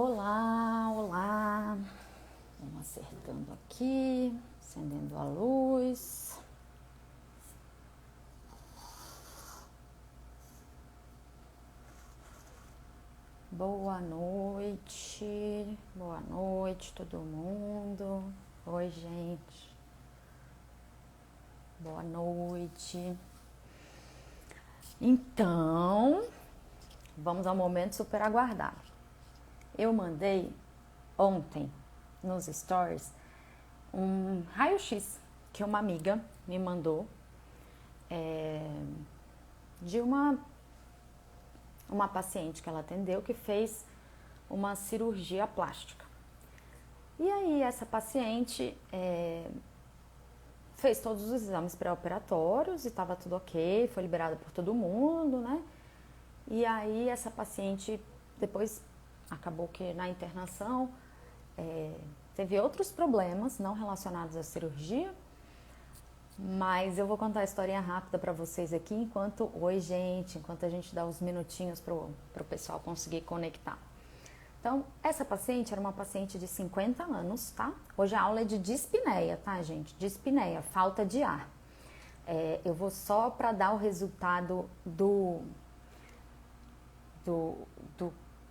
Olá, olá. Vamos acertando aqui, acendendo a luz. Boa noite todo mundo. Oi, gente. Boa noite. Então, vamos ao momento super aguardado. Eu mandei ontem nos stories um raio-x que uma amiga me mandou de uma paciente que ela atendeu que fez uma cirurgia plástica. E aí essa paciente fez todos os exames pré-operatórios e estava tudo ok, foi liberada por todo mundo, né? E aí essa paciente depois acabou que na internação teve outros problemas não relacionados à cirurgia, mas eu vou contar a historinha rápida para vocês aqui enquanto a gente dá uns minutinhos pro pessoal conseguir conectar. Então, essa paciente era uma paciente de 50 anos, tá? Hoje a aula é de dispneia, tá, gente? Dispneia, falta de ar. Eu vou só para dar o resultado do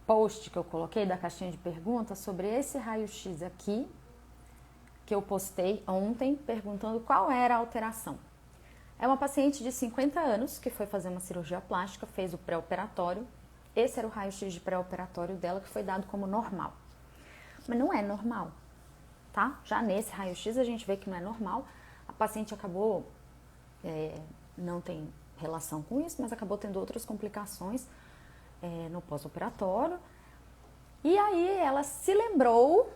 post que eu coloquei, da caixinha de perguntas, sobre esse raio-x aqui, que eu postei ontem, perguntando qual era a alteração. É uma paciente de 50 anos que foi fazer uma cirurgia plástica, fez o pré-operatório. Esse era o raio-x de pré-operatório dela, que foi dado como normal. Mas não é normal, tá? Já nesse raio-x a gente vê que não é normal. A paciente acabou, não tem relação com isso, mas acabou tendo outras complicações no pós-operatório. E aí ela se lembrou,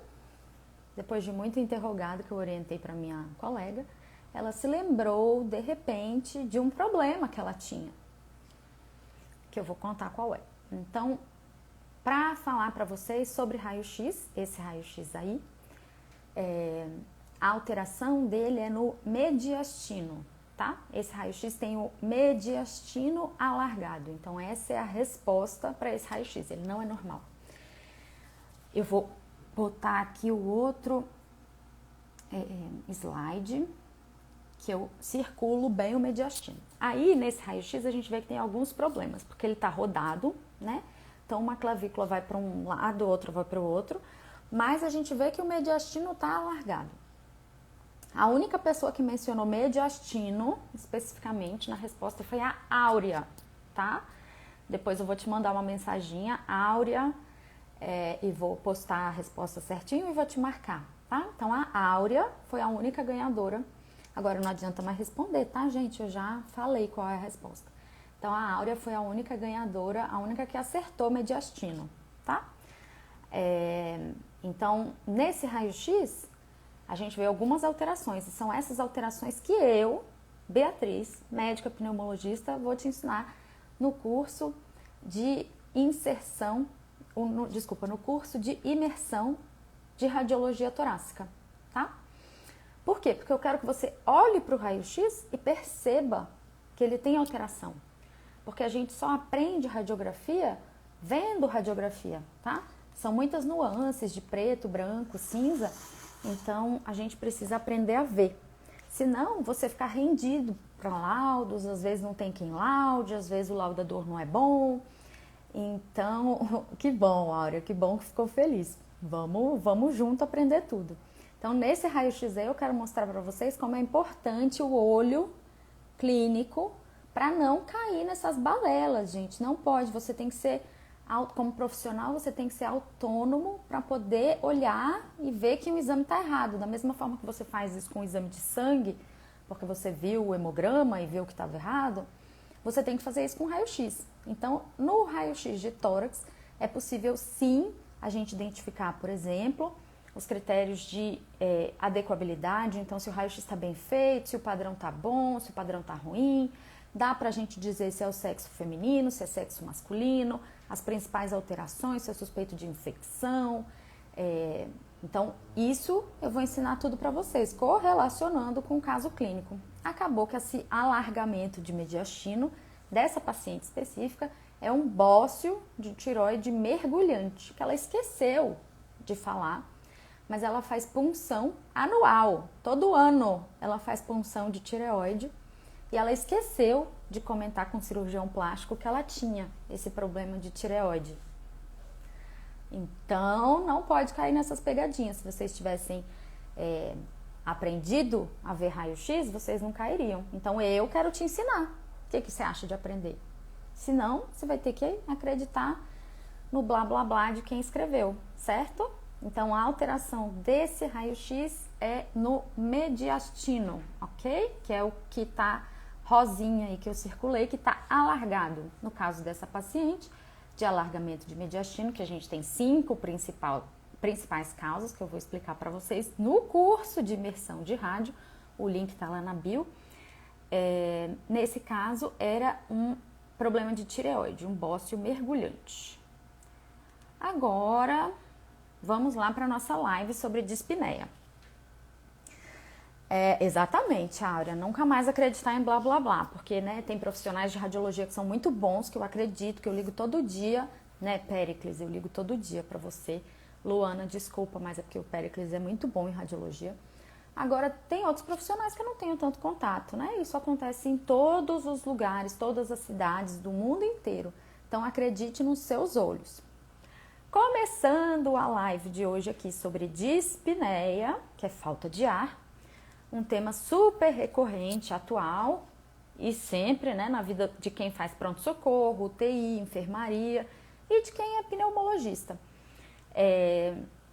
depois de muito interrogado que eu orientei para minha colega, ela se lembrou de repente de um problema que ela tinha, que eu vou contar qual é. Então, para falar para vocês sobre raio-x, esse raio-x aí, a alteração dele é no mediastino, tá? Esse raio-x tem o mediastino alargado, então essa é a resposta para esse raio-x, ele não é normal. Eu vou botar aqui o outro slide, que eu circulo bem o mediastino. Aí, nesse raio-x, a gente vê que tem alguns problemas, porque ele tá rodado, né? Então, uma clavícula vai para um lado, outra vai para o outro, mas a gente vê que o mediastino tá alargado. A única pessoa que mencionou mediastino, especificamente, na resposta foi a Áurea, tá? Depois eu vou te mandar uma mensaginha, Áurea, e vou postar a resposta certinho e vou te marcar, tá? Então, a Áurea foi a única ganhadora. Agora, não adianta mais responder, tá, gente? Eu já falei qual é a resposta. Então, a Áurea foi a única ganhadora, a única que acertou mediastino, tá? Então, nesse raio-x, a gente vê algumas alterações. E são essas alterações que eu, Beatriz, médica pneumologista, vou te ensinar no curso de no curso de imersão de radiologia torácica, tá? Por quê? Porque eu quero que você olhe para o raio-x e perceba que ele tem alteração. Porque a gente só aprende radiografia vendo radiografia, tá? São muitas nuances de preto, branco, cinza, então a gente precisa aprender a ver. Senão, você ficar rendido para laudos, às vezes não tem quem laude, às vezes o laudador não é bom. Então, que bom, Áurea, que bom que ficou feliz. Vamos junto aprender tudo. Então, nesse raio-x eu quero mostrar para vocês como é importante o olho clínico para não cair nessas balelas, gente. Não pode, você tem que ser, como profissional, você tem que ser autônomo para poder olhar e ver que o exame está errado. Da mesma forma que você faz isso com o exame de sangue, porque você viu o hemograma e viu que estava errado, você tem que fazer isso com raio-x. Então, no raio-x de tórax, é possível sim a gente identificar, por exemplo, os critérios de adequabilidade. Então, se o raio-x está bem feito, se o padrão está bom, se o padrão está ruim, dá para a gente dizer se é o sexo feminino, se é sexo masculino, as principais alterações, se é suspeito de infecção. Então, isso eu vou ensinar tudo para vocês, correlacionando com o caso clínico. Acabou que esse alargamento de mediastino dessa paciente específica é um bócio de tireoide mergulhante, que ela esqueceu de falar, mas ela faz punção anual, todo ano ela faz punção de tireoide, e ela esqueceu de comentar com o cirurgião plástico que ela tinha esse problema de tireoide. Então, não pode cair nessas pegadinhas. Se vocês tivessem aprendido a ver raio-x, vocês não cairiam. Então, eu quero te ensinar. O que você acha de aprender? Senão, você vai ter que acreditar no blá blá blá de quem escreveu, certo? Então, a alteração desse raio-x é no mediastino, ok? Que é o que tá rosinha aí que eu circulei, que tá alargado. No caso dessa paciente, de alargamento de mediastino, que a gente tem 5 principais causas, que eu vou explicar para vocês no curso de imersão de rádio, o link tá lá na bio. Nesse caso, era um problema de tireoide, um bócio mergulhante. Agora, vamos lá para a nossa live sobre dispneia. Exatamente, Áurea, nunca mais acreditar em blá blá blá, porque tem profissionais de radiologia que são muito bons, que eu acredito, que eu ligo todo dia, Péricles, eu ligo todo dia para você. Luana, desculpa, mas é porque o Péricles é muito bom em radiologia. Agora, tem outros profissionais que eu não tenho tanto contato, Isso acontece em todos os lugares, todas as cidades do mundo inteiro. Então, acredite nos seus olhos. Começando a live de hoje aqui sobre dispneia, que é falta de ar, um tema super recorrente, atual e sempre, na vida de quem faz pronto-socorro, UTI, enfermaria e de quem é pneumologista.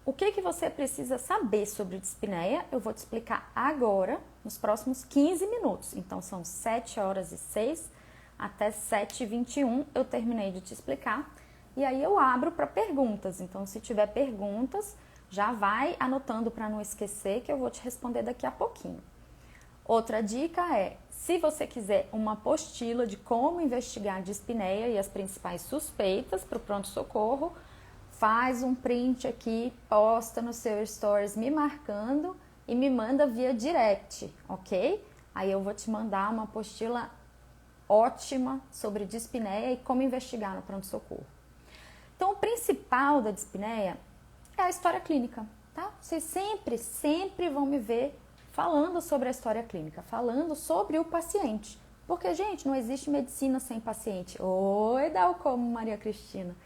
O que você precisa saber sobre dispneia, eu vou te explicar agora, nos próximos 15 minutos. Então, são 7h06 até 7h21, eu terminei de te explicar. E aí eu abro para perguntas. Então, se tiver perguntas, já vai anotando para não esquecer, que eu vou te responder daqui a pouquinho. Outra dica é, se você quiser uma apostila de como investigar a dispneia e as principais suspeitas para o pronto-socorro, faz um print aqui, posta no seu stories me marcando e me manda via direct, ok? Aí eu vou te mandar uma apostila ótima sobre dispneia e como investigar no pronto-socorro. Então, o principal da dispneia é a história clínica, tá? Vocês sempre vão me ver falando sobre a história clínica, falando sobre o paciente. Porque, gente, não existe medicina sem paciente. Oi, Dalcomo, Maria Cristina.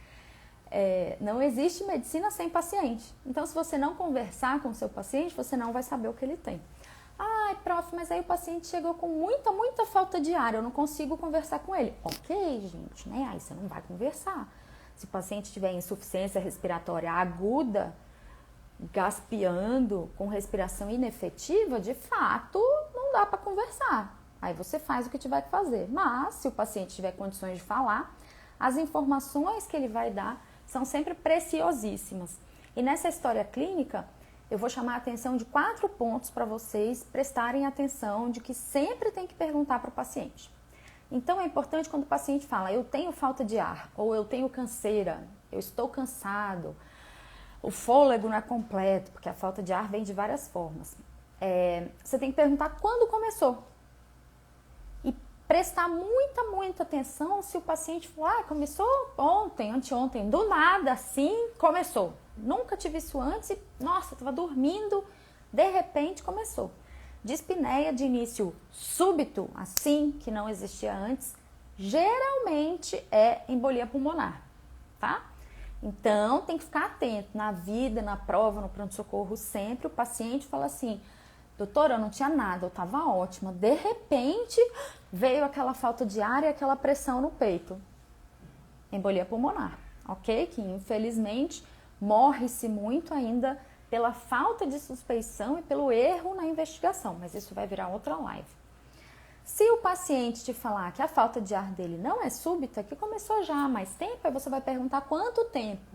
Não existe medicina sem paciente. Então, se você não conversar com o seu paciente, você não vai saber o que ele tem. Ai, prof, mas aí o paciente chegou com muita falta de ar, eu não consigo conversar com ele. Ok, gente, Aí você não vai conversar. Se o paciente tiver insuficiência respiratória aguda, gaspeando, com respiração inefetiva, de fato, não dá para conversar. Aí você faz o que tiver que fazer. Mas, se o paciente tiver condições de falar, as informações que ele vai dar são sempre preciosíssimas. E nessa história clínica, eu vou chamar a atenção de 4 pontos para vocês prestarem atenção, de que sempre tem que perguntar para o paciente. Então, é importante quando o paciente fala, eu tenho falta de ar, ou eu tenho canseira, eu estou cansado, o fôlego não é completo, porque a falta de ar vem de várias formas. Você tem que perguntar quando começou. E prestar muita atenção se o paciente falar, começou ontem, anteontem, do nada, assim, começou. Nunca tive isso antes e, nossa, estava dormindo, de repente começou. Dispneia de início súbito, assim, que não existia antes, geralmente é embolia pulmonar, tá? Então, tem que ficar atento na vida, na prova, no pronto-socorro, sempre o paciente fala assim, doutora, eu não tinha nada, eu estava ótima, de repente veio aquela falta de ar e aquela pressão no peito. Embolia pulmonar, ok? Que infelizmente morre-se muito ainda pela falta de suspeição e pelo erro na investigação, mas isso vai virar outra live. Se o paciente te falar que a falta de ar dele não é súbita, que começou já há mais tempo, aí você vai perguntar quanto tempo.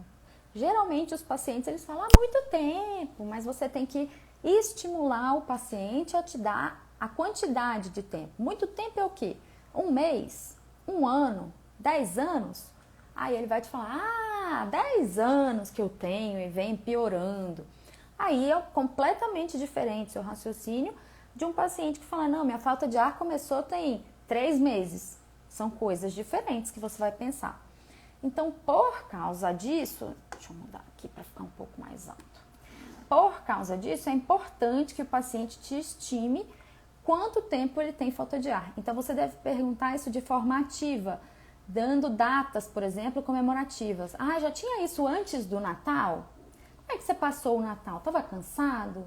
Geralmente os pacientes eles falam há muito tempo, mas você tem que estimular o paciente a te dar a quantidade de tempo. Muito tempo é o quê? 1 mês? 1 ano? 10 anos? Aí ele vai te falar, 10 anos que eu tenho e vem piorando. Aí é completamente diferente seu raciocínio de um paciente que fala, não, minha falta de ar começou tem 3 meses. São coisas diferentes que você vai pensar. Então, por causa disso, deixa eu mudar aqui para ficar um pouco mais alto. Por causa disso, é importante que o paciente te estime quanto tempo ele tem falta de ar. Então, você deve perguntar isso de forma ativa, dando datas, por exemplo, comemorativas. Ah, já tinha isso antes do Natal? Como é que você passou o Natal? Estava cansado?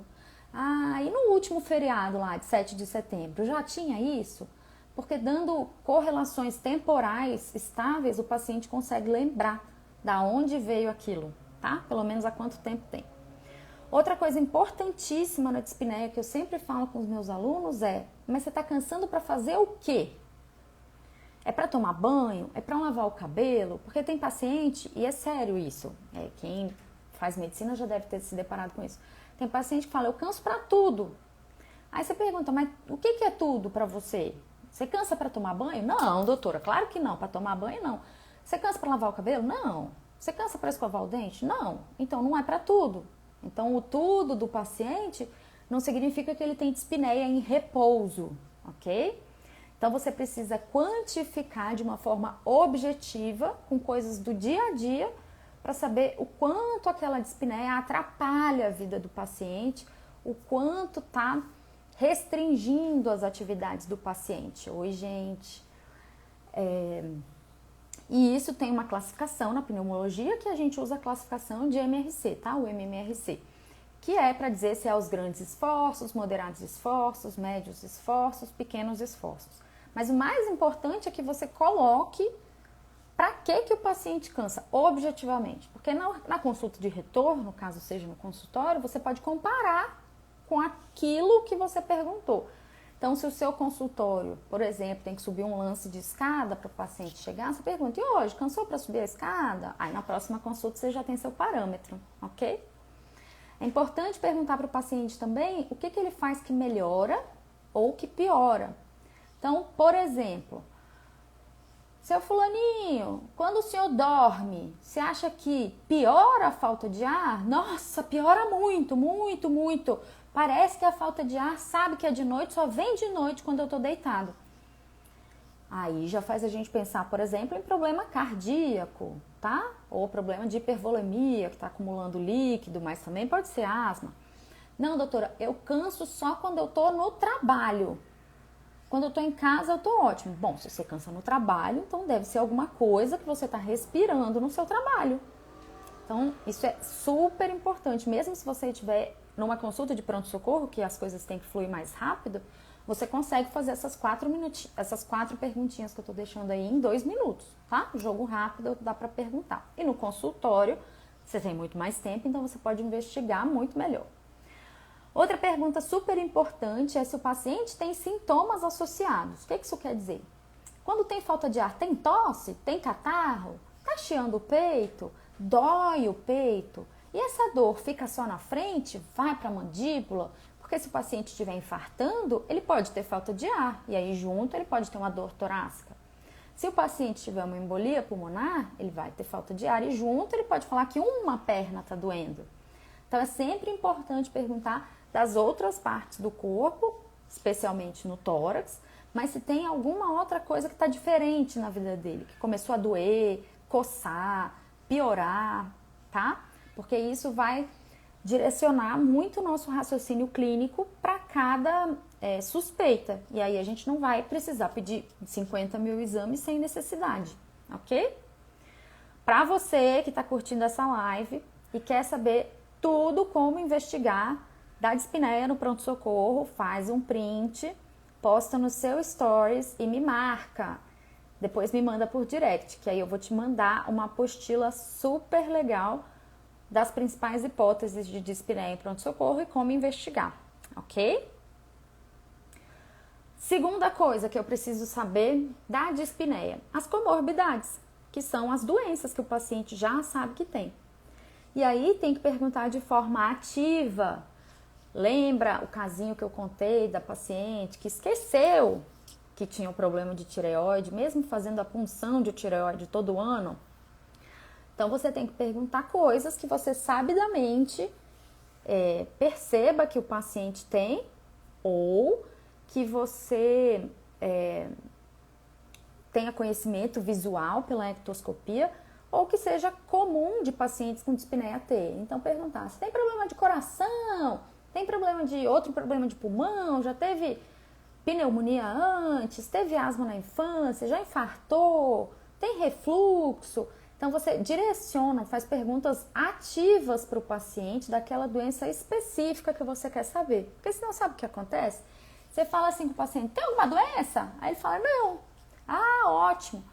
Ah, e no último feriado lá, de 7 de setembro, já tinha isso? Porque dando correlações temporais estáveis, o paciente consegue lembrar da onde veio aquilo, tá? Pelo menos há quanto tempo tem. Outra coisa importantíssima na dispneia que eu sempre falo com os meus alunos é: mas você está cansando para fazer o quê? É para tomar banho? É para lavar o cabelo? Porque tem paciente, e é sério isso, quem faz medicina já deve ter se deparado com isso. Tem paciente que fala: eu canso para tudo. Aí você pergunta: mas o que é tudo para você? Você cansa para tomar banho? Não, doutora, claro que não, para tomar banho não. Você cansa para lavar o cabelo? Não. Você cansa para escovar o dente? Não. Então não é para tudo. Então, o tudo do paciente não significa que ele tem dispneia em repouso, ok? Então, você precisa quantificar de uma forma objetiva, com coisas do dia a dia, para saber o quanto aquela dispneia atrapalha a vida do paciente, o quanto está restringindo as atividades do paciente. Oi, gente. E isso tem uma classificação na pneumologia, que a gente usa a classificação de MRC, tá? O MMRC, que é para dizer se é os grandes esforços, moderados esforços, médios esforços, pequenos esforços. Mas o mais importante é que você coloque para que o paciente cansa, objetivamente. Porque na consulta de retorno, caso seja no consultório, você pode comparar com aquilo que você perguntou. Então, se o seu consultório, por exemplo, tem que subir um lance de escada para o paciente chegar, você pergunta: e hoje, cansou para subir a escada? Aí, na próxima consulta, você já tem seu parâmetro, ok? É importante perguntar para o paciente também o que ele faz que melhora ou que piora. Então, por exemplo, seu fulaninho, quando o senhor dorme, você acha que piora a falta de ar? Nossa, piora muito, muito, muito. Parece que a falta de ar sabe que é de noite, só vem de noite quando eu tô deitado. Aí já faz a gente pensar, por exemplo, em problema cardíaco, tá? Ou problema de hipervolemia, que está acumulando líquido, mas também pode ser asma. Não, doutora, eu canso só quando eu tô no trabalho. Quando eu tô em casa, eu tô ótimo. Bom, se você cansa no trabalho, então deve ser alguma coisa que você tá respirando no seu trabalho. Então, isso é super importante. Mesmo se você estiver numa consulta de pronto-socorro, que as coisas têm que fluir mais rápido, você consegue fazer essas 4 perguntinhas que eu tô deixando aí em 2 minutos, tá? Jogo rápido, dá para perguntar. E no consultório, você tem muito mais tempo, então você pode investigar muito melhor. Outra pergunta super importante é se o paciente tem sintomas associados. O que isso quer dizer? Quando tem falta de ar, tem tosse? Tem catarro? Tá chiando o peito? Dói o peito? E essa dor fica só na frente? Vai para a mandíbula? Porque se o paciente estiver infartando, ele pode ter falta de ar. E aí junto ele pode ter uma dor torácica. Se o paciente tiver uma embolia pulmonar, ele vai ter falta de ar. E junto ele pode falar que uma perna está doendo. Então é sempre importante perguntar das outras partes do corpo, especialmente no tórax, mas se tem alguma outra coisa que está diferente na vida dele, que começou a doer, coçar, piorar, tá? Porque isso vai direcionar muito o nosso raciocínio clínico para cada suspeita. E aí a gente não vai precisar pedir 50 mil exames sem necessidade, ok? Para você que está curtindo essa live e quer saber tudo como investigar da dispneia no pronto-socorro, faz um print, posta no seu stories e me marca. Depois me manda por direct, que aí eu vou te mandar uma apostila super legal das principais hipóteses de dispneia em pronto-socorro e como investigar, ok? Segunda coisa que eu preciso saber da dispneia, as comorbidades, que são as doenças que o paciente já sabe que tem. E aí tem que perguntar de forma ativa. Lembra o casinho que eu contei da paciente que esqueceu que tinha um problema de tireoide, mesmo fazendo a punção de tireoide todo ano? Então você tem que perguntar coisas que você sabidamente perceba que o paciente tem ou que você tenha conhecimento visual pela ectoscopia ou que seja comum de pacientes com dispneia ter. Então, perguntar se tem problema de coração, tem problema de outro problema de pulmão, já teve pneumonia antes, teve asma na infância, já infartou, tem refluxo. Então, você direciona, faz perguntas ativas para o paciente daquela doença específica que você quer saber. Porque senão, sabe o que acontece? Você fala assim com o paciente, tem alguma doença? Aí ele fala, não. Ah, ótimo.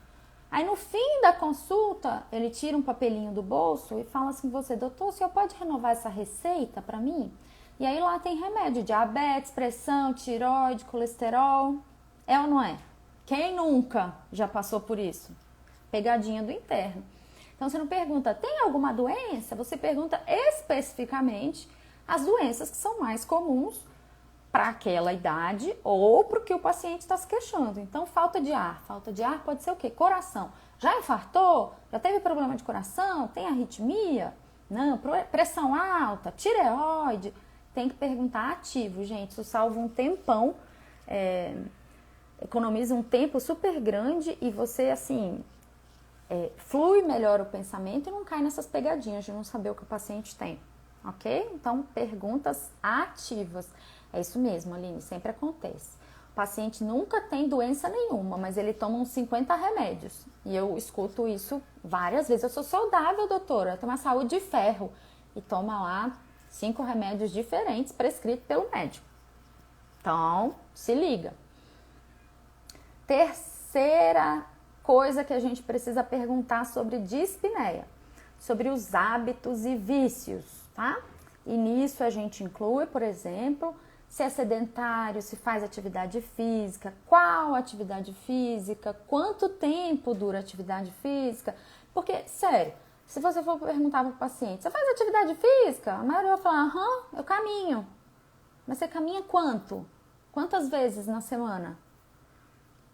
Aí no fim da consulta, ele tira um papelinho do bolso e fala assim com você, doutor, o senhor pode renovar essa receita para mim? E aí lá tem remédio, diabetes, pressão, tireoide, colesterol. É ou não é? Quem nunca já passou por isso? Pegadinha do interno. Então você não pergunta, tem alguma doença? Você pergunta especificamente as doenças que são mais comuns para aquela idade ou para o que o paciente está se queixando. Então, falta de ar. Falta de ar pode ser o quê? Coração. Já infartou? Já teve problema de coração? Tem arritmia? Não. Pressão alta? Tireoide? Tem que perguntar ativo, gente. Isso salva um tempão, economiza um tempo super grande e você, assim, flui melhor o pensamento e não cai nessas pegadinhas de não saber o que o paciente tem. Ok? Então, perguntas ativas. É isso mesmo, Aline, sempre acontece. O paciente nunca tem doença nenhuma, mas ele toma uns 50 remédios. E eu escuto isso várias vezes. Eu sou saudável, doutora, eu tenho uma saúde de ferro. E toma lá 5 remédios diferentes prescritos pelo médico. Então, se liga. Terceira coisa que a gente precisa perguntar sobre dispneia, sobre os hábitos e vícios, tá? E nisso a gente inclui, por exemplo, se é sedentário, se faz atividade física, qual atividade física, quanto tempo dura a atividade física. Porque, sério, se você for perguntar para o paciente, você faz atividade física? A maioria vai falar, aham, eu caminho. Mas você caminha quanto? Quantas vezes na semana?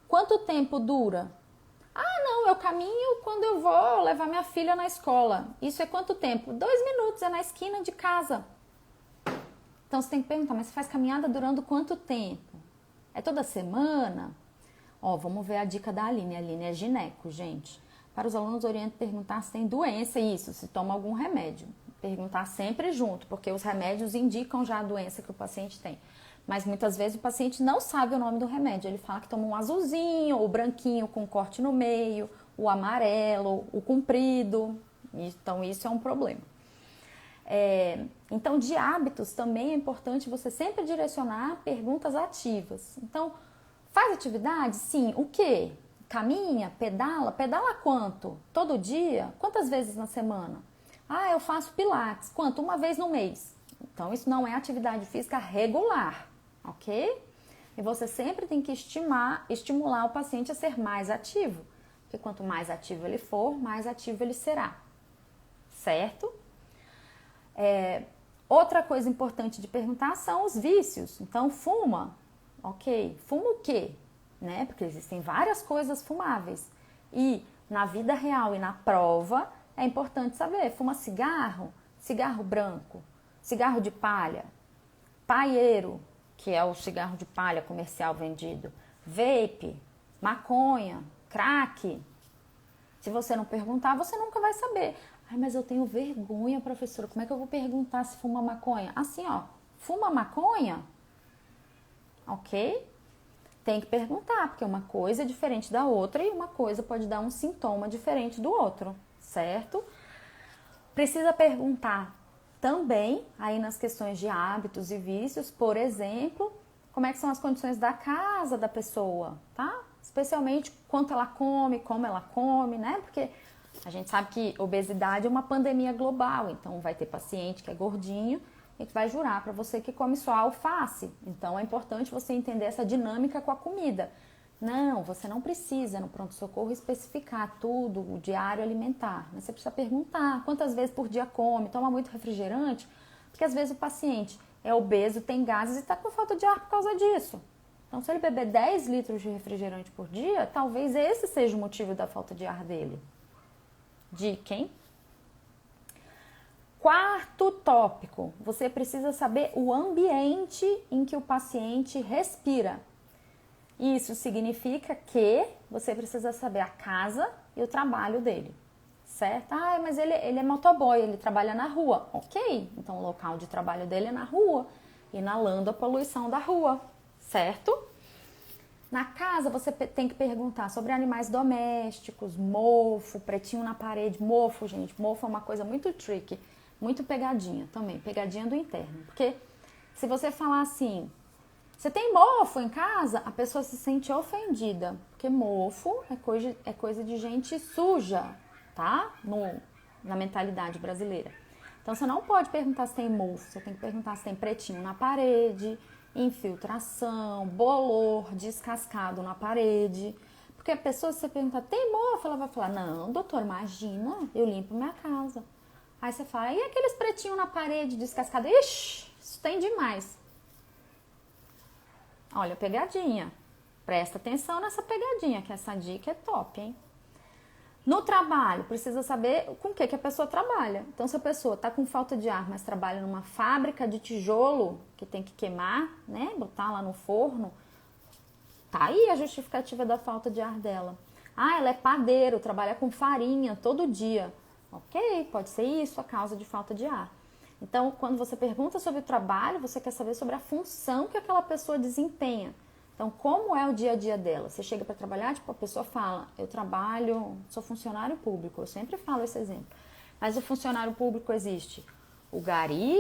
Quanto tempo dura? Ah, não, eu caminho quando eu vou levar minha filha na escola. Isso é quanto tempo? 2 minutos, é na esquina de casa. Então, você tem que perguntar, mas você faz caminhada durando quanto tempo? É toda semana? Ó, vamos ver a dica da Aline. A Aline é gineco, gente. Para os alunos, oriento perguntar se tem doença, isso, se toma algum remédio. Perguntar sempre junto, porque os remédios indicam já a doença que o paciente tem. Mas muitas vezes o paciente não sabe o nome do remédio. Ele fala que toma um azulzinho, o branquinho com corte no meio, o amarelo, o comprido. Então, isso é um problema. Então, de hábitos também é importante você sempre direcionar perguntas ativas. Então, faz atividade? Sim. O quê? Caminha? Pedala? Pedala quanto? Todo dia? Quantas vezes na semana? Ah, eu faço pilates. Quanto? Uma vez no mês. Então, isso não é atividade física regular, ok? E você sempre tem que estimular o paciente a ser mais ativo. Porque quanto mais ativo ele for, mais ativo ele será. Certo? Outra coisa importante de perguntar são os vícios. Então, fuma, ok? Fuma o quê? Né? Porque existem várias coisas fumáveis. E na vida real e na prova, é importante saber, fuma cigarro? Cigarro branco? Cigarro de palha? Paieiro, que é o cigarro de palha comercial vendido? Vape? Maconha? Crack? Se você não perguntar, você nunca vai saber. Ai, mas eu tenho vergonha, professora. Como é que eu vou perguntar se fuma maconha? Assim, ó. Fuma maconha? Ok? Tem que perguntar, porque uma coisa é diferente da outra e uma coisa pode dar um sintoma diferente do outro, certo? Precisa perguntar também, aí nas questões de hábitos e vícios, por exemplo, como é que são as condições da casa da pessoa, tá? Especialmente quanto ela come, como ela come, né? Porque a gente sabe que obesidade é uma pandemia global, então vai ter paciente que é gordinho e que vai jurar para você que come só alface. Então é importante você entender essa dinâmica com a comida. Não, você não precisa no pronto-socorro especificar tudo, o diário alimentar. Mas você precisa perguntar quantas vezes por dia come, toma muito refrigerante, porque às vezes o paciente é obeso, tem gases e está com falta de ar por causa disso. Então, se ele beber 10 litros de refrigerante por dia, talvez esse seja o motivo da falta de ar dele. Dica, hein? Quarto tópico, você precisa saber o ambiente em que o paciente respira. Isso significa que você precisa saber a casa e o trabalho dele, certo? Ah, mas ele é motoboy, ele trabalha na rua. Ok, então o local de trabalho dele é na rua, inalando a poluição da rua, certo? Na casa você tem que perguntar sobre animais domésticos, mofo, pretinho na parede. Mofo, gente, mofo é uma coisa muito tricky, muito pegadinha também, pegadinha do interno. Porque se você falar assim, você tem mofo em casa, a pessoa se sente ofendida. Porque mofo é coisa de gente suja, tá? Na mentalidade brasileira. Então você não pode perguntar se tem mofo, você tem que perguntar se tem pretinho na parede, infiltração, bolor descascado na parede. Porque a pessoa, se você perguntar, tem mofo? Ela vai falar, não, doutor, imagina, eu limpo minha casa. Aí você fala, e aqueles pretinhos na parede descascado? Ixi, isso tem demais. Olha, pegadinha. Presta atenção nessa pegadinha, que essa dica é top, hein? No trabalho, precisa saber com o que a pessoa trabalha. Então, se a pessoa está com falta de ar, mas trabalha numa fábrica de tijolo, que tem que queimar, né? Botar lá no forno, tá aí a justificativa da falta de ar dela. Ah, ela é padeiro, trabalha com farinha todo dia. Ok, pode ser isso a causa de falta de ar. Então, quando você pergunta sobre o trabalho, você quer saber sobre a função que aquela pessoa desempenha. Então, como é o dia a dia dela? Você chega para trabalhar, tipo, a pessoa fala, eu trabalho, sou funcionário público, eu sempre falo esse exemplo. Mas o funcionário público existe o gari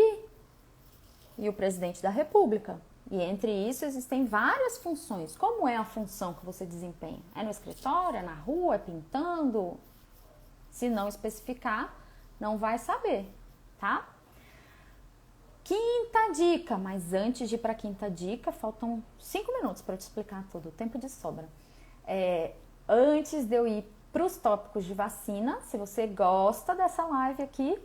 e o presidente da república. E entre isso existem várias funções. Como é a função que você desempenha? É no escritório, é na rua, é pintando? Se não especificar, não vai saber, tá? Quinta dica, mas antes de ir para a quinta dica, faltam 5 minutos para eu te explicar tudo, tempo de sobra. Antes de eu ir para os tópicos de vacina, se você gosta dessa live aqui,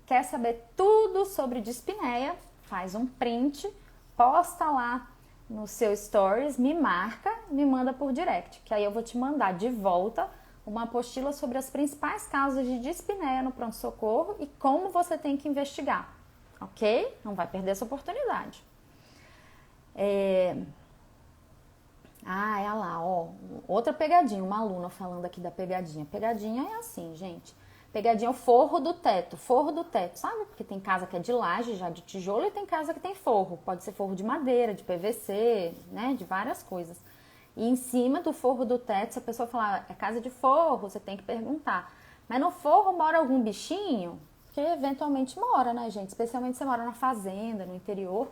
quer saber tudo sobre dispneia, faz um print, posta lá no seu stories, me marca, me manda por direct, que aí eu vou te mandar de volta uma apostila sobre as principais causas de dispneia no pronto-socorro e como você tem que investigar. Ok? Não vai perder essa oportunidade. Olha lá, ó. Outra pegadinha, uma aluna falando aqui da pegadinha. Pegadinha é assim, gente. Pegadinha é o forro do teto. Forro do teto, sabe? Porque tem casa que é de laje, já de tijolo, e tem casa que tem forro. Pode ser forro de madeira, de PVC, né? De várias coisas. E em cima do forro do teto, se a pessoa falar, é casa de forro, você tem que perguntar. Mas no forro mora algum bichinho? Que eventualmente mora, né, gente? Especialmente se você mora na fazenda, no interior.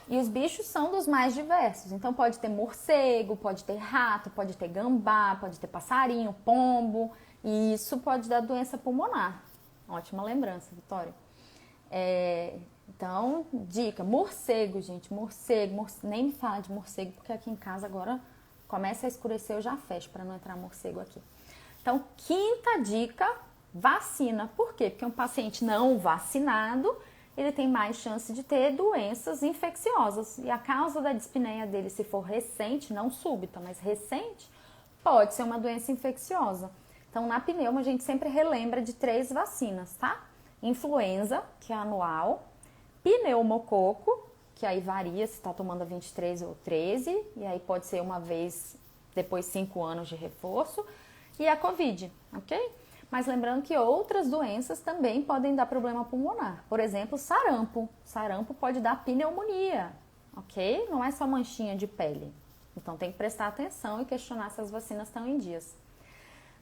E os bichos são dos mais diversos. Então pode ter morcego, pode ter rato, pode ter gambá, pode ter passarinho, pombo. E isso pode dar doença pulmonar. Ótima lembrança, Vitória. Então, dica, morcego, gente. Morcego, nem me fala de morcego, porque aqui em casa agora começa a escurecer, eu já fecho para não entrar morcego aqui. Então, quinta dica, vacina. Por quê? Porque um paciente não vacinado, ele tem mais chance de ter doenças infecciosas. E a causa da dispneia dele, se for recente, não súbita, mas recente, pode ser uma doença infecciosa. Então, na pneuma, a gente sempre relembra de 3 vacinas, tá? Influenza, que é anual, pneumococo, que aí varia se está tomando a 23 ou 13, e aí pode ser uma vez depois 5 anos de reforço, e a Covid, ok? Mas lembrando que outras doenças também podem dar problema pulmonar. Por exemplo, sarampo. Sarampo pode dar pneumonia, ok? Não é só manchinha de pele. Então tem que prestar atenção e questionar se as vacinas estão em dias.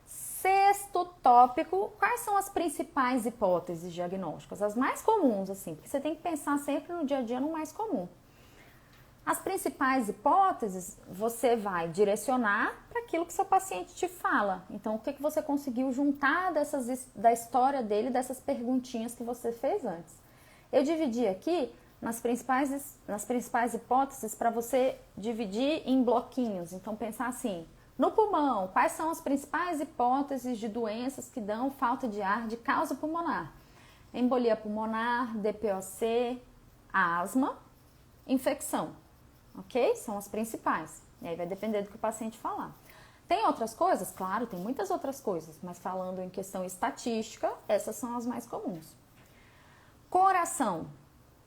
Sexto tópico, quais são as principais hipóteses diagnósticas? As mais comuns, assim, porque você tem que pensar sempre no dia a dia no mais comum. As principais hipóteses, você vai direcionar para aquilo que seu paciente te fala. Então, o que você conseguiu juntar da história dele, dessas perguntinhas que você fez antes. Eu dividi aqui nas principais hipóteses para você dividir em bloquinhos. Então, pensar assim, no pulmão, quais são as principais hipóteses de doenças que dão falta de ar de causa pulmonar? Embolia pulmonar, DPOC, asma, infecção. Ok? São as principais. E aí vai depender do que o paciente falar. Tem outras coisas? Claro, tem muitas outras coisas, mas falando em questão estatística, essas são as mais comuns. Coração.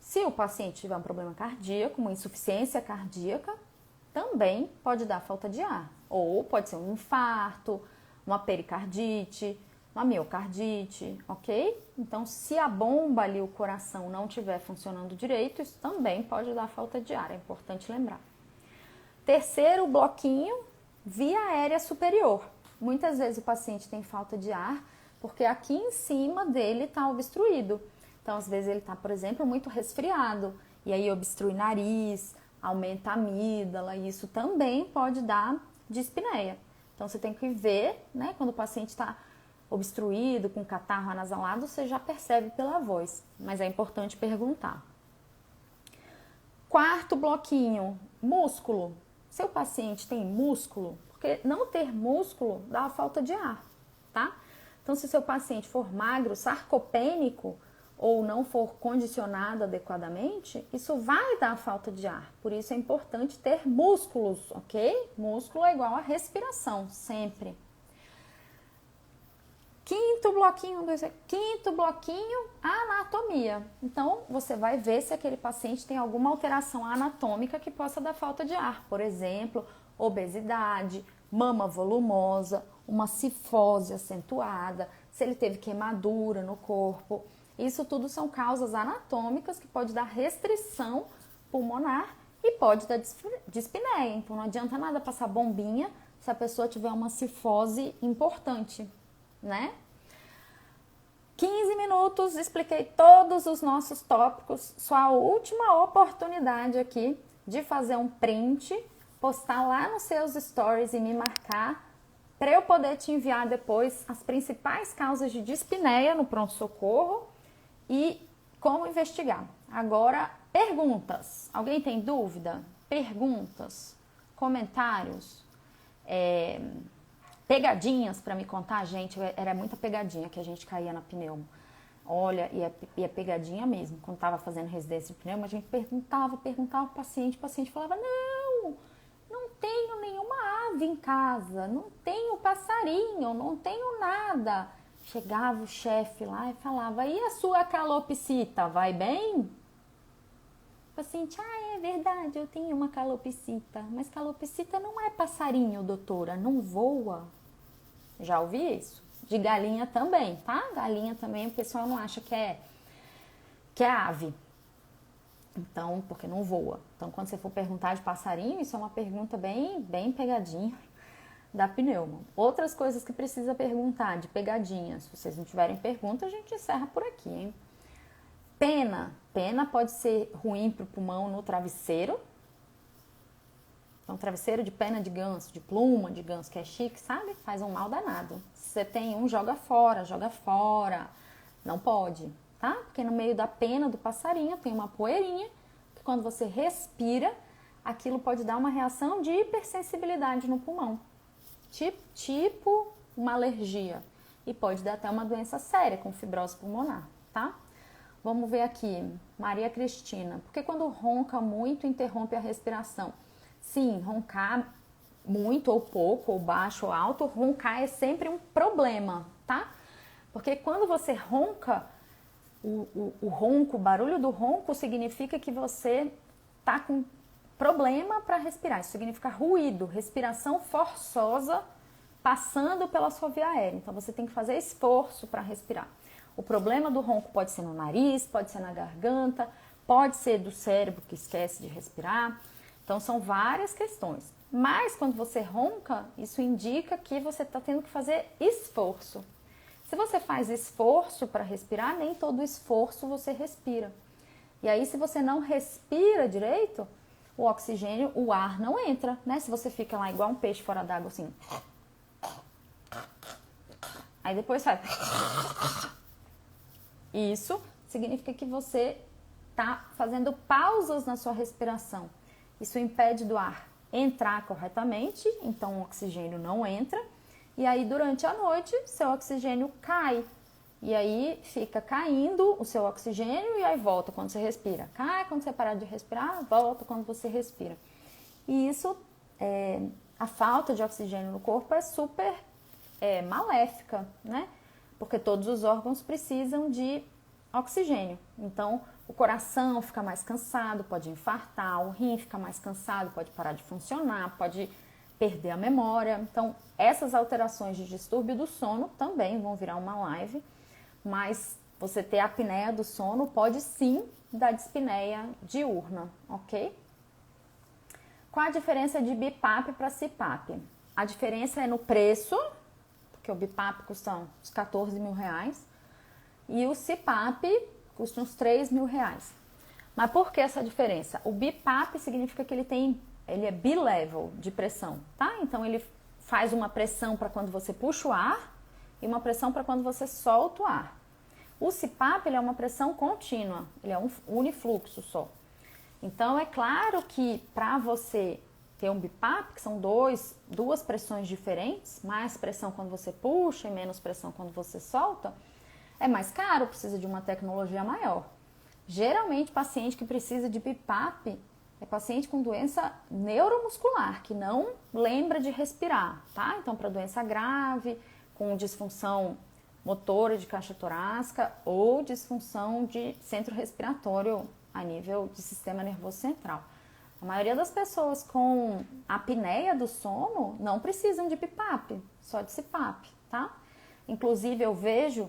Se o paciente tiver um problema cardíaco, uma insuficiência cardíaca, também pode dar falta de ar. Ou pode ser um infarto, uma pericardite, uma miocardite, ok? Então, se a bomba ali, o coração, não estiver funcionando direito, isso também pode dar falta de ar, é importante lembrar. Terceiro bloquinho, via aérea superior. Muitas vezes o paciente tem falta de ar porque aqui em cima dele está obstruído. Então, às vezes ele está, por exemplo, muito resfriado e aí obstrui nariz, aumenta a amígdala e isso também pode dar dispneia. Então, você tem que ver, né, quando o paciente está obstruído, com catarro anasalado, você já percebe pela voz, mas é importante perguntar. Quarto bloquinho, músculo. Seu paciente tem músculo? Porque não ter músculo dá falta de ar, tá? Então, se seu paciente for magro, sarcopênico ou não for condicionado adequadamente, isso vai dar falta de ar. Por isso é importante ter músculos, ok? Músculo é igual a respiração, sempre. Quinto bloquinho, anatomia. Então, você vai ver se aquele paciente tem alguma alteração anatômica que possa dar falta de ar. Por exemplo, obesidade, mama volumosa, uma cifose acentuada, se ele teve queimadura no corpo. Isso tudo são causas anatômicas que pode dar restrição pulmonar e pode dar dispneia. Então, não adianta nada passar bombinha se a pessoa tiver uma cifose importante, né? 15 minutos, expliquei todos os nossos tópicos. Sua última oportunidade aqui de fazer um print, postar lá nos seus stories e me marcar para eu poder te enviar depois as principais causas de dispneia no pronto-socorro e como investigar. Agora, perguntas. Alguém tem dúvida? Perguntas? Comentários? Pegadinhas para me contar, gente? Era muita pegadinha que a gente caía na pneumo. Olha, e é pegadinha mesmo. Quando estava fazendo residência de pneumo, a gente perguntava o paciente falava, não tenho nenhuma ave em casa, não tenho passarinho, não tenho nada. Chegava o chefe lá e falava, e a sua calopsita, vai bem? O paciente, é verdade, eu tenho uma calopsita, mas calopsita não é passarinho, doutora, não voa. Já ouvi isso? De galinha também, tá? Galinha também o pessoal não acha que é ave. Então, porque não voa. Então, quando você for perguntar de passarinho, isso é uma pergunta bem pegadinha da pneumo. Outras coisas que precisa perguntar de pegadinha. Se vocês não tiverem pergunta, a gente encerra por aqui, hein? Pena. Pena pode ser ruim para o pulmão no travesseiro. Então, travesseiro de pena de ganso, de pluma de ganso, que é chique, sabe? Faz um mal danado. Se você tem um, joga fora. Não pode, tá? Porque no meio da pena do passarinho tem uma poeirinha, que quando você respira, aquilo pode dar uma reação de hipersensibilidade no pulmão. Tipo uma alergia. E pode dar até uma doença séria, com fibrose pulmonar, tá? Vamos ver aqui, Maria Cristina. Porque quando ronca muito, interrompe a respiração? Sim, roncar muito ou pouco, ou baixo ou alto, roncar é sempre um problema, tá? Porque quando você ronca, o barulho do ronco significa que você tá com problema para respirar. Isso significa ruído, respiração forçosa passando pela sua via aérea. Então, você tem que fazer esforço para respirar. O problema do ronco pode ser no nariz, pode ser na garganta, pode ser do cérebro que esquece de respirar. Então, são várias questões. Mas, quando você ronca, isso indica que você está tendo que fazer esforço. Se você faz esforço para respirar, nem todo esforço você respira. E aí, se você não respira direito, o oxigênio, o ar não entra, né? Se você fica lá igual um peixe fora d'água, assim. Aí depois sai. Isso significa que você está fazendo pausas na sua respiração. Isso impede do ar entrar corretamente, então o oxigênio não entra. E aí, durante a noite, seu oxigênio cai. E aí, fica caindo o seu oxigênio e aí volta quando você respira. Cai quando você parar de respirar, volta quando você respira. E isso, a falta de oxigênio no corpo é super maléfica, né? Porque todos os órgãos precisam de oxigênio. Então, o coração fica mais cansado, pode infartar, o rim fica mais cansado, pode parar de funcionar, pode perder a memória. Então, essas alterações de distúrbio do sono também vão virar uma live, mas você ter apneia do sono pode sim dar dispneia diurna, ok? Qual a diferença de BiPAP para CPAP? A diferença é no preço, porque o BiPAP custa uns 14 mil reais e o CPAP custa uns 3 mil reais. Mas por que essa diferença? O BiPAP significa que ele é bilevel de pressão, tá? Então ele faz uma pressão para quando você puxa o ar e uma pressão para quando você solta o ar. O CPAP ele é uma pressão contínua, ele é um unifluxo só. Então é claro que para você ter um BiPAP, que são duas pressões diferentes, mais pressão quando você puxa e menos pressão quando você solta, é mais caro, precisa de uma tecnologia maior. Geralmente, paciente que precisa de BiPAP é paciente com doença neuromuscular, que não lembra de respirar, tá? Então, para doença grave, com disfunção motora de caixa torácica ou disfunção de centro respiratório a nível de sistema nervoso central. A maioria das pessoas com apneia do sono não precisam de BiPAP, só de CPAP, tá? Inclusive, eu vejo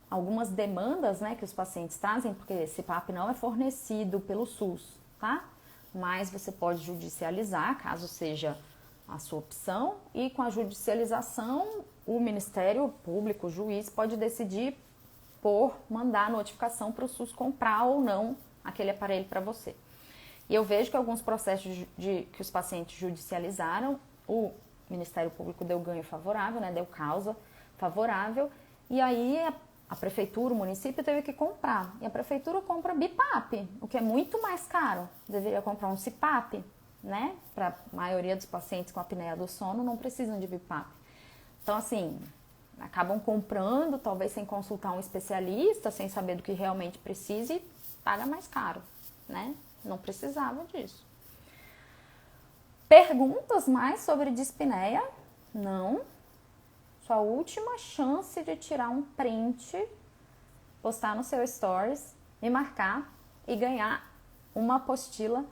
algumas demandas, né, que os pacientes trazem, porque CPAP não é fornecido pelo SUS, tá? Mas você pode judicializar, caso seja a sua opção, e com a judicialização, o Ministério Público, o juiz, pode decidir por mandar notificação para o SUS comprar ou não aquele aparelho para você. E eu vejo que alguns processos que os pacientes judicializaram, o Ministério Público deu ganho favorável, né, deu causa favorável, e aí a prefeitura, o município teve que comprar. E a prefeitura compra BiPAP, o que é muito mais caro. Deveria comprar um CPAP, né? Para a maioria dos pacientes com apneia do sono não precisam de BiPAP. Então, assim, acabam comprando, talvez sem consultar um especialista, sem saber do que realmente precisa e paga mais caro, né? Não precisava disso. Perguntas mais sobre dispneia? Não. Sua última chance de tirar um print, postar no seu stories, me marcar e ganhar uma apostila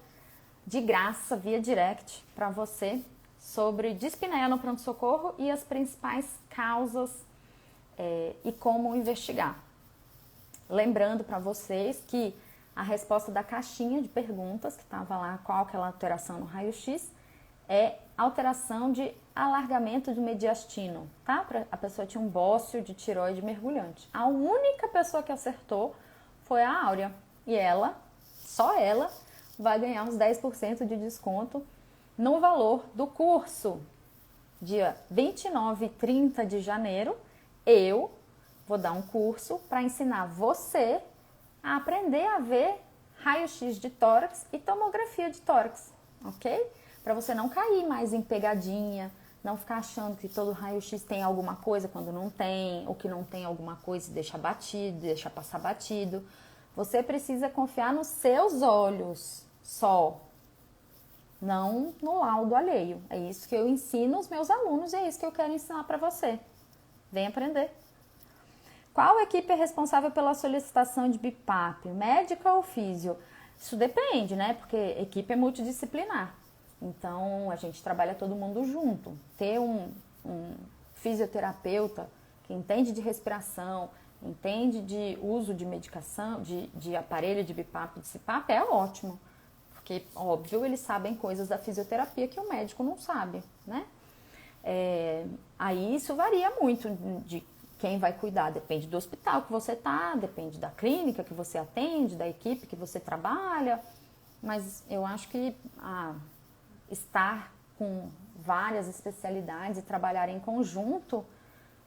de graça via direct para você sobre dispneia no pronto-socorro e as principais causas e como investigar. Lembrando para vocês que a resposta da caixinha de perguntas, que estava lá qual aquela alteração no raio-x, é alteração de alargamento do mediastino, tá? A pessoa tinha um bócio de tireoide mergulhante. A única pessoa que acertou foi a Áurea. E ela, só ela, vai ganhar uns 10% de desconto no valor do curso. Dia 29 e 30 de janeiro, eu vou dar um curso para ensinar você a aprender a ver raio-x de tórax e tomografia de tórax, ok? Para você não cair mais em pegadinha, não ficar achando que todo raio-x tem alguma coisa quando não tem, ou que não tem alguma coisa e deixa batido, deixa passar batido. Você precisa confiar nos seus olhos só, não no laudo alheio. É isso que eu ensino aos meus alunos e é isso que eu quero ensinar para você. Vem aprender. Qual equipe é responsável pela solicitação de BiPAP? Médica ou físio? Isso depende, né? Porque equipe é multidisciplinar. Então, a gente trabalha todo mundo junto. Ter um fisioterapeuta que entende de respiração, entende de uso de medicação, de aparelho de BiPAP, de CPAP, é ótimo. Porque, óbvio, eles sabem coisas da fisioterapia que o médico não sabe, né? Aí isso varia muito de quem vai cuidar. Depende do hospital que você está, depende da clínica que você atende, da equipe que você trabalha. Mas eu acho que estar com várias especialidades e trabalhar em conjunto,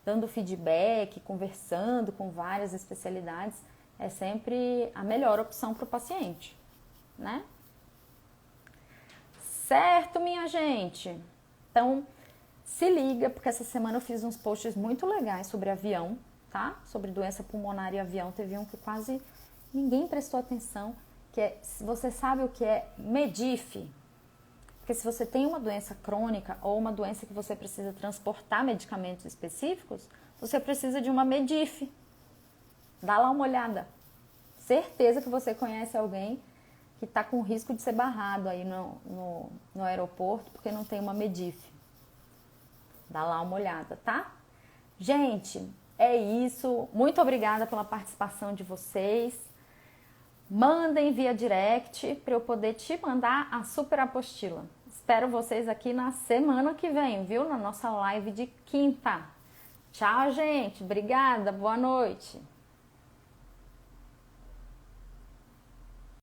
dando feedback, conversando com várias especialidades, é sempre a melhor opção para o paciente, né? Certo, minha gente? Então, se liga, porque essa semana eu fiz uns posts muito legais sobre avião, tá? Sobre doença pulmonar e avião. Teve um que quase ninguém prestou atenção, que é, você sabe o que é MEDIF? Porque se você tem uma doença crônica ou uma doença que você precisa transportar medicamentos específicos, você precisa de uma MEDIF. Dá lá uma olhada. Certeza que você conhece alguém que está com risco de ser barrado aí no aeroporto, porque não tem uma Medif. Dá lá uma olhada, tá? Gente, é isso. Muito obrigada pela participação de vocês. Mandem via direct para eu poder te mandar a super apostila. Espero vocês aqui na semana que vem, viu? Na nossa live de quinta. Tchau, gente. Obrigada. Boa noite.